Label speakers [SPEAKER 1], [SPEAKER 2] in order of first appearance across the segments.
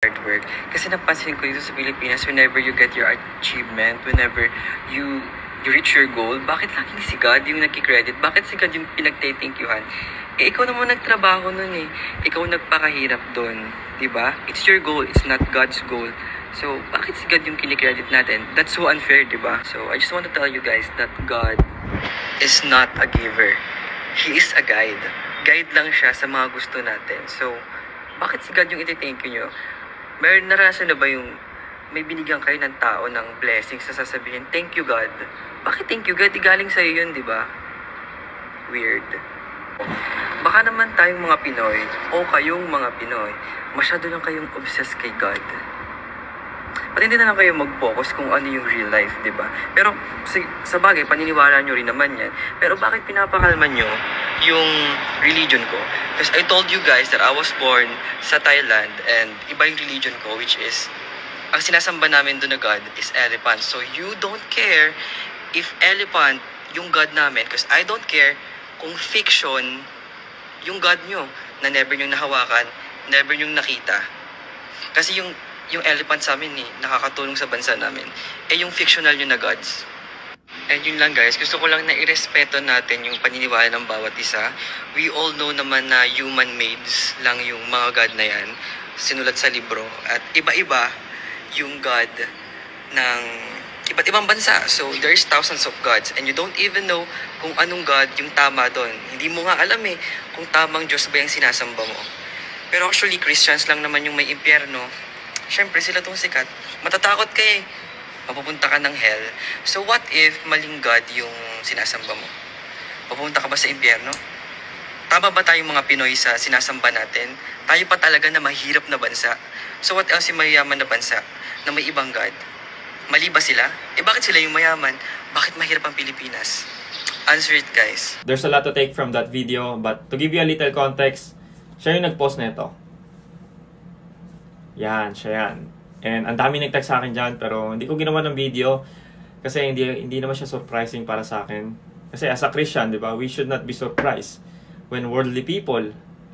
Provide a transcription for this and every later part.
[SPEAKER 1] hard work. Kasi napansin ko dito sa Pilipinas, whenever you get your achievement, whenever you reach your goal, bakit laging si God yung nagki-credit? Bakit si God yung pinagtithankyuhan? Eh, ikaw naman nagtrabaho nun eh. Ikaw nagpakahirap dun. Diba? It's your goal. It's not God's goal. So, bakit si God yung kinikredit natin? That's so unfair, diba? So, I just want to tell you guys that God is not a giver. He is a guide. Guide lang siya sa mga gusto natin. So, bakit si God yung iti-thank you nyo? Meron naranasan na ba yung may binigyan kayo ng tao ng blessings na sasabihin, thank you God. Bakit thank you God? Galing sa'yo yun, diba? Weird. Baka naman tayong mga Pinoy o kayong mga Pinoy, masyado lang kayong obsessed kay God. Pati hindi na lang kayo mag-focus kung ano yung real life, di ba? Pero sa bagay, paniniwala nyo rin naman yan. Pero bakit pinapakalman nyo yung religion ko? Because I told you guys that I was born sa Thailand and iba yung religion ko, which is, ang sinasamba namin doon na God is elephant. So you don't care if elephant yung God namin, because I don't care kung fiction yung God nyo na never nyong nahawakan, never nyong nakita. Kasi yung elephant sa amin nakakatulong sa bansa namin. Eh yung fictional nyo na gods. And yun lang guys, gusto ko lang na irespeto natin yung paniniwala ng bawat isa. We all know naman na human-made lang yung mga God na yan, sinulat sa libro. At iba-iba yung God ng iba't ibang bansa. So, there's thousands of gods and you don't even know kung anong God yung tama doon. Hindi mo nga alam kung tamang Diyos ba yung sinasamba mo. Pero actually, Christians lang naman yung may impyerno. Siyempre, sila tong sikat. Matatakot ka mapupunta ka ng hell. So, what if maling God yung sinasamba mo? Papunta ka ba sa impyerno? Tama ba tayong mga Pinoy sa sinasamba natin? Tayo pa talaga na mahirap na bansa. So, what else yung mayayaman na bansa na may ibang God? Mali ba sila? Bakit sila yung mayaman? Bakit mahirap ang Pilipinas? Answer it, guys.
[SPEAKER 2] There's a lot to take from that video, but to give you a little context, siya yung nag-post nito. Yan, siya yan. And ang dami nag-tag sa akin dyan, pero hindi ko ginawa ng video kasi hindi naman siya surprising para sa akin. Kasi as a Christian, di ba, we should not be surprised when worldly people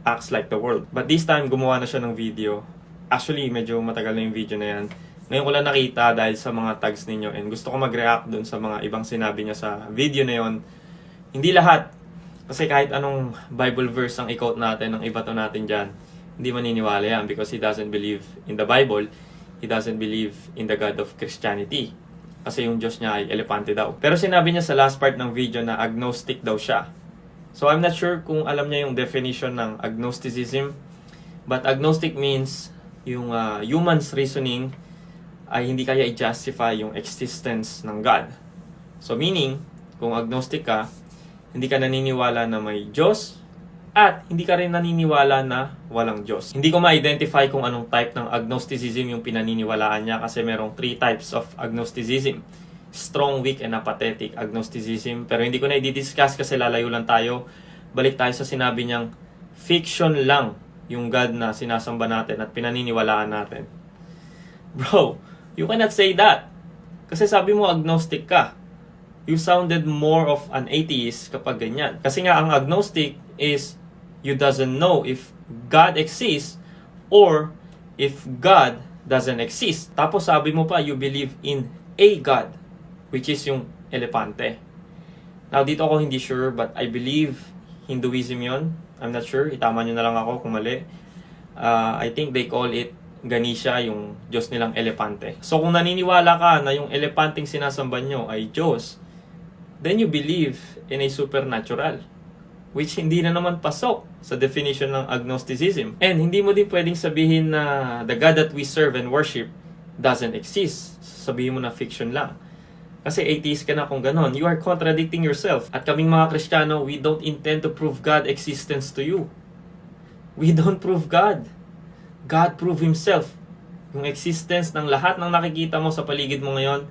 [SPEAKER 2] acts like the world. But this time, gumawa na siya ng video. Actually, medyo matagal na yung video na yan. Ngayon ko lang nakita dahil sa mga tags ninyo and gusto ko mag-react dun sa mga ibang sinabi niya sa video na yon. Hindi lahat. Kasi kahit anong Bible verse ang i-quote natin, ang ibato natin dyan, hindi maniniwala yan because he doesn't believe in the Bible. He doesn't believe in the God of Christianity. Kasi yung Diyos niya ay elepante daw. Pero sinabi niya sa last part ng video na agnostic daw siya. So I'm not sure kung alam niya yung definition ng agnosticism. But agnostic means yung human's reasoning ay hindi kaya i-justify yung existence ng God. So meaning, kung agnostic ka, hindi ka naniniwala na may Diyos at hindi ka rin naniniwala na walang Diyos. Hindi ko ma-identify kung anong type ng agnosticism yung pinaniniwalaan niya kasi merong 3 types of agnosticism. Strong, weak, and apathetic agnosticism. Pero hindi ko na i-discuss kasi lalayo lang tayo. Balik tayo sa sinabi niyang fiction lang yung God na sinasamba natin at pinaniniwalaan natin. Bro, you cannot say that. Kasi sabi mo agnostic ka. You sounded more of an atheist kapag ganyan. Kasi nga ang agnostic is you doesn't know if God exists or if God doesn't exist. Tapos sabi mo pa you believe in a God, which is yung elepante. Now dito ako hindi sure but I believe Hinduism yon. I'm not sure. Itama nyo na lang ako kung mali. I think they call it Ganesha, yung Diyos nilang elepante. So kung naniniwala ka na yung elepanteng sinasamba nyo ay Diyos, then you believe in a supernatural, which hindi na naman pasok sa definition ng agnosticism. And hindi mo din pwedeng sabihin na the God that we serve and worship doesn't exist. Sabihin mo na fiction lang. Kasi atheist ka na kung ganon. You are contradicting yourself. At kaming mga Kristiyano, we don't intend to prove God's existence to you. We don't prove God. God proved Himself. Yung existence ng lahat ng nakikita mo sa paligid mo ngayon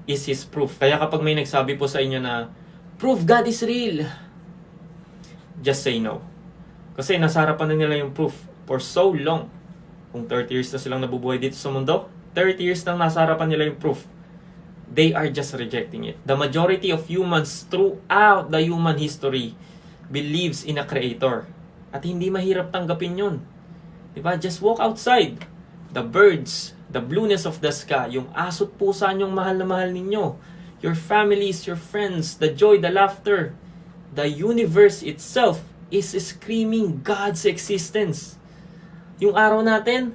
[SPEAKER 2] is His proof. Kaya kapag may nagsabi po sa inyo na, proof God is real, just say no. Kasi nasa harapan na nila yung proof for so long. Kung 30 years na silang nabubuhay dito sa mundo, 30 years nang nasa harapan nila yung proof. They are just rejecting it. The majority of humans throughout the human history believes in a creator. At hindi mahirap tanggapin yun. Diba? Just walk outside. the birds, the blueness of the sky, yung aso't pusa niyong mahal na mahal ninyo, your families, your friends, the joy, the laughter, the universe itself is screaming God's existence. Yung araw natin,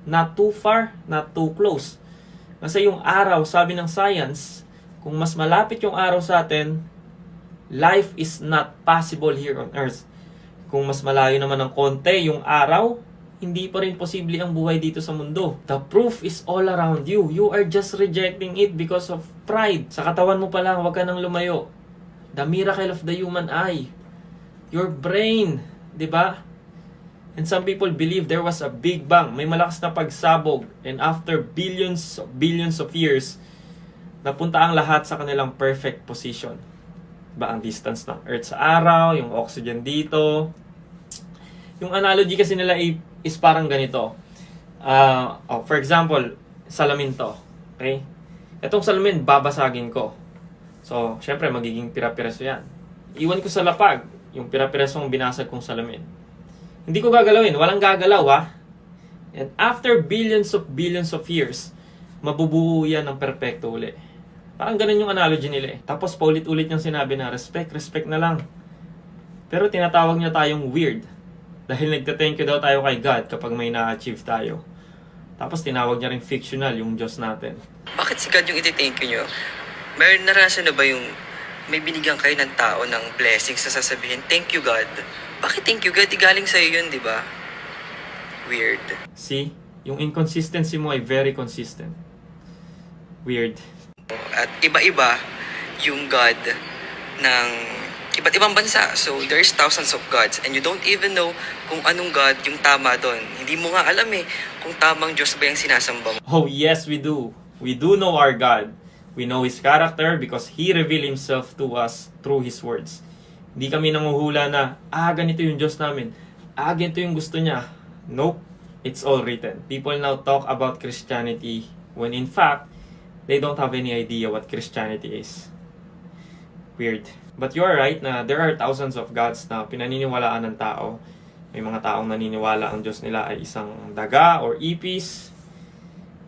[SPEAKER 2] not too far, not too close. Kasi yung araw, sabi ng science, kung mas malapit yung araw sa atin, life is not possible here on earth. Kung mas malayo naman ng konti yung araw, hindi pa rin posible ang buhay dito sa mundo. The proof is all around you. You are just rejecting it because of pride. Sa katawan mo pa lang, huwag ka nang lumayo. The miracle of the human eye. Your brain, di ba? And some people believe there was a big bang. May malakas na pagsabog. And after billions of years, napunta ang lahat sa kanilang perfect position. Diba? Ang distance ng Earth sa araw, yung oxygen dito. Yung analogy kasi nila is parang ganito. For example, salamin to. Okay? Itong salamin, babasagin ko. So, syempre, magiging pira-piraso yan. Iwan ko sa lapag, yung pira-pirasong binasag kong salamin. Hindi ko gagalawin. Walang gagalaw, ha? And after billions of years, mabubuo yan ng perfecto uli. Parang ganun yung analogy nila eh. Tapos paulit-ulit niyang sinabi na respect na lang. Pero tinatawag niya tayong weird. Dahil nagta-thank you daw tayo kay God kapag may na-achieve tayo. Tapos tinawag niya rin fictional yung Diyos natin.
[SPEAKER 1] Bakit si God yung iti-thank you nyo? May naranasan na ba yung may binigyan kayo ng tao ng blessings na sasabihin, thank you God? Bakit thank you God? Galing sa'yo yun, di ba? Weird.
[SPEAKER 2] See? Yung inconsistency mo ay very consistent. Weird.
[SPEAKER 1] At iba-iba yung God ng iba't ibang bansa. So, there's thousands of gods and you don't even know kung anong God yung tama doon. Hindi mo nga alam eh kung tamang Diyos ba yung sinasamba mo.
[SPEAKER 2] Oh yes, we do. We do know our God. We know His character because He revealed Himself to us through His words. Hindi kami nanguhula na, ganito yung Diyos namin. Ganito yung gusto niya. Nope. It's all written. People now talk about Christianity when in fact, they don't have any idea what Christianity is. Weird. But you are right na there are thousands of gods na pinaniniwalaan ng tao. May mga taong naniniwala ang Diyos nila ay isang daga or ipis.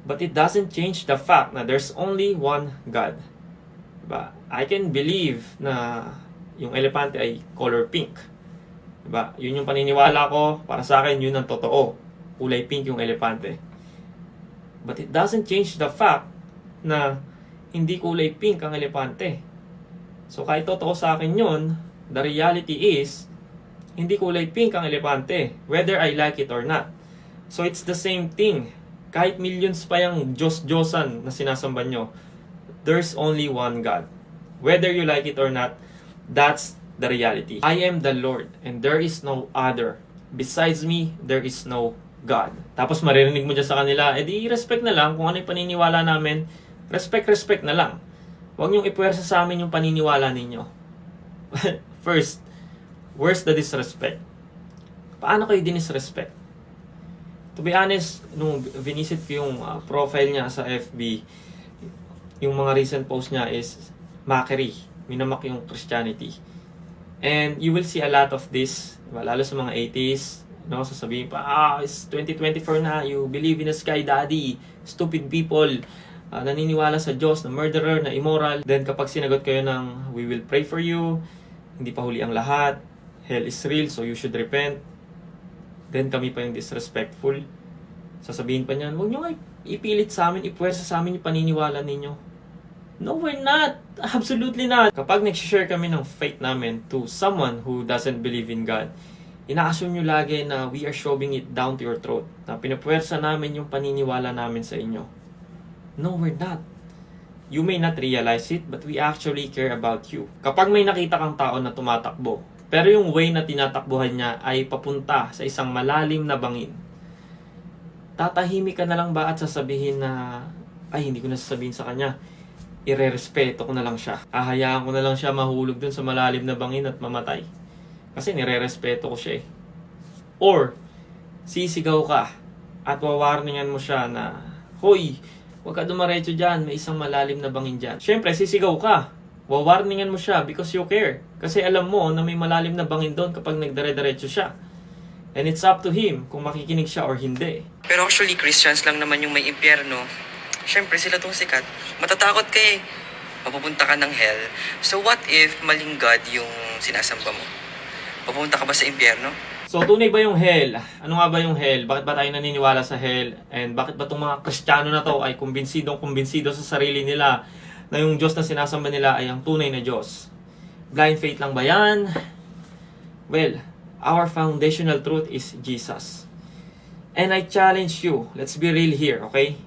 [SPEAKER 2] But it doesn't change the fact na there's only one God. Diba? I can believe na yung elepante ay color pink. Diba? Yun yung paniniwala ko. Para sa akin, yun ang totoo. Kulay pink yung elepante. But it doesn't change the fact na hindi kulay pink ang elepante. So kahit totoo sa akin yun, the reality is, hindi kulay pink ang elepante, whether I like it or not. So it's the same thing. Kahit millions pa yung Diyos-Diyosan na sinasamba nyo, there's only one God. Whether you like it or not, that's the reality. I am the Lord, and there is no other. Besides me, there is no God. Tapos maririnig mo dyan sa kanila, di respect na lang kung ano yung paniniwala namin. Respect na lang. Huwag niyong ipuwersa sa amin yung paniniwala ninyo. First, where's the disrespect? Paano kayo dinisrespect? To be honest, nung vinisit ko yung profile niya sa FB, yung mga recent post niya is mockery. Minamak yung Christianity. And you will see a lot of this, lalo sa mga 80s, no? Sasabihin pa, it's 2024 na, you believe in a sky daddy, stupid people, naniniwala sa Diyos, na murderer, na immoral. Then kapag sinagot kayo ng, we will pray for you, hindi pa huli ang lahat, hell is real, so you should repent. Then kami pa yung disrespectful. Sasabihin pa niyan, huwag nyo nga ipilit sa amin, ipuwersa sa amin yung paniniwala ninyo. No, we're not. Absolutely not. Kapag nag-share kami ng faith namin to someone who doesn't believe in God, ina-assume nyo lagi na we are shoving it down to your throat. Na pinupuwersa namin yung paniniwala namin sa inyo. No, we're not. You may not realize it, but we actually care about you. Kapag may nakita kang tao na tumatakbo, pero yung way na tinatakbuhan niya ay papunta sa isang malalim na bangin, tatahimik ka na lang ba at sasabihin na, ay, hindi ko na sasabihin sa kanya, irerespeto ko na lang siya. Ahayaan ko na lang siya mahulog dun sa malalim na bangin at mamatay. Kasi nirerespeto ko siya eh. Or, sisigaw ka at wawarningan mo siya na, hoy, huwag ka dumaretso dyan, may isang malalim na bangin dyan. Siyempre, sisigaw ka. Wawarningan mo siya because you care. Kasi alam mo na may malalim na bangin doon kapag nagdare-diretso siya. And it's up to him kung makikinig siya or hindi.
[SPEAKER 1] Pero actually, Christians lang naman yung may impyerno. Siyempre, sila tong sikat. Matatakot ka eh. Mapupunta ka ng hell. So what if maling God yung sinasamba mo? Papunta ka ba sa impyerno?
[SPEAKER 2] So, tunay ba yung hell? Ano nga ba yung hell? Bakit ba tayo naniniwala sa hell? And bakit ba itong mga Kristiyano na to ay kumbinsido sa sarili nila na yung Diyos na sinasamba nila ay ang tunay na Diyos? Blind faith lang ba yan? Well, our foundational truth is Jesus. And I challenge you, let's be real here, okay?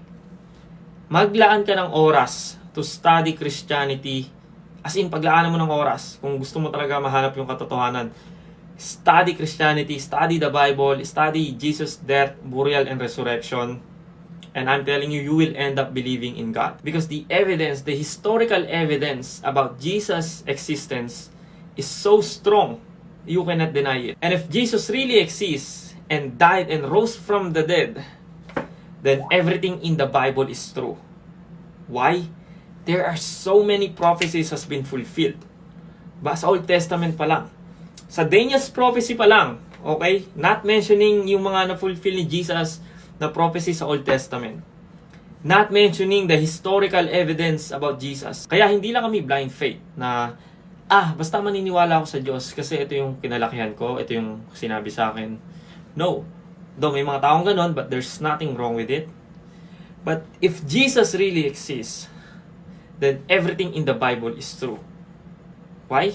[SPEAKER 2] Maglaan ka ng oras to study Christianity. As in, paglaanan mo ng oras kung gusto mo talaga mahanap yung katotohanan. Study Christianity, study the Bible, study Jesus' death, burial, and resurrection. And I'm telling you, you will end up believing in God. Because the evidence, the historical evidence about Jesus' existence is so strong, you cannot deny it. And if Jesus really exists and died and rose from the dead, then everything in the Bible is true. Why? There are so many prophecies has been fulfilled. Ba, sa Old Testament pa lang. Sa Daniel's prophecy pa lang, okay? Not mentioning yung mga na-fulfill ni Jesus na prophecy sa Old Testament. Not mentioning the historical evidence about Jesus. Kaya hindi lang kami blind faith na, basta maniniwala ako sa Diyos kasi ito yung kinalakihan ko, ito yung sinabi sa akin. No. Though may mga taong ganon, but there's nothing wrong with it. But if Jesus really exists, then everything in the Bible is true. Why?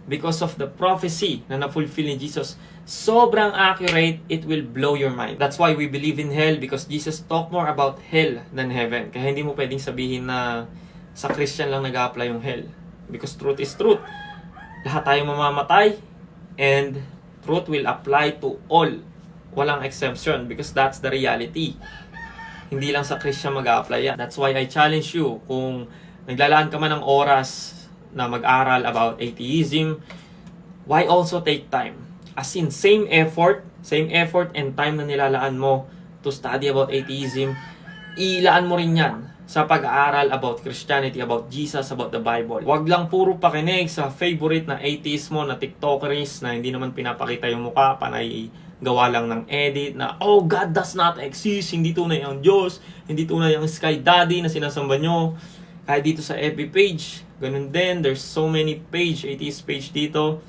[SPEAKER 2] Because of the prophecy na na-fulfill ni Jesus. Sobrang accurate, it will blow your mind. That's why we believe in hell, because Jesus talked more about hell than heaven. Kaya hindi mo pwedeng sabihin na sa Christian lang nag-a-apply yung hell. Because truth is truth. Lahat tayo mamamatay, and truth will apply to all. Walang exemption, because that's the reality. Hindi lang sa Christian mag-a-apply yan. That's why I challenge you, kung naglalaan ka man ng oras na mag-aral about atheism, why also take time? As in, same effort and time na nilalaan mo to study about atheism, ilaan mo rin yan sa pag-aaral about Christianity, about Jesus, about the Bible. Huwag lang puro pakinig sa favorite na atheist mo, na tiktokeries, na hindi naman pinapakita yung mukha, panay gawa lang ng edit, na, oh, God does not exist, hindi tunay ang Diyos, hindi tunay ang Sky Daddy na sinasamba nyo. Kahit dito sa FB page, ganun din, there's so many page, atheist page dito,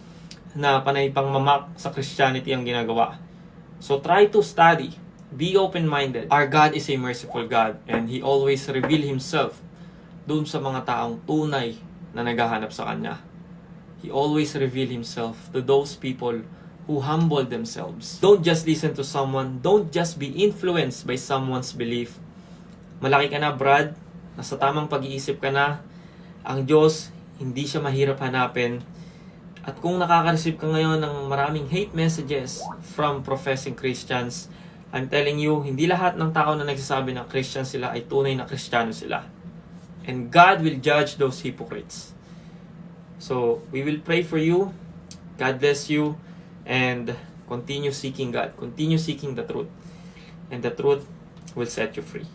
[SPEAKER 2] na panay pang mamak sa Christianity ang ginagawa. So try to study. Be open-minded. Our God is a merciful God, and He always reveal Himself dun sa mga taong tunay na naghahanap sa Kanya. He always reveal Himself to those people who humble themselves. Don't just listen to someone. Don't just be influenced by someone's belief. Malaki ka na, Brad. Nasa tamang pag-iisip ka na. Ang Diyos, hindi siya mahirap hanapin. At kung nakaka-receive ka ngayon ng maraming hate messages from professing Christians, I'm telling you, hindi lahat ng tao na nagsasabi na Christian sila ay tunay na Kristiyano sila. And God will judge those hypocrites. So, we will pray for you. God bless you. And continue seeking God. Continue seeking the truth. And the truth will set you free.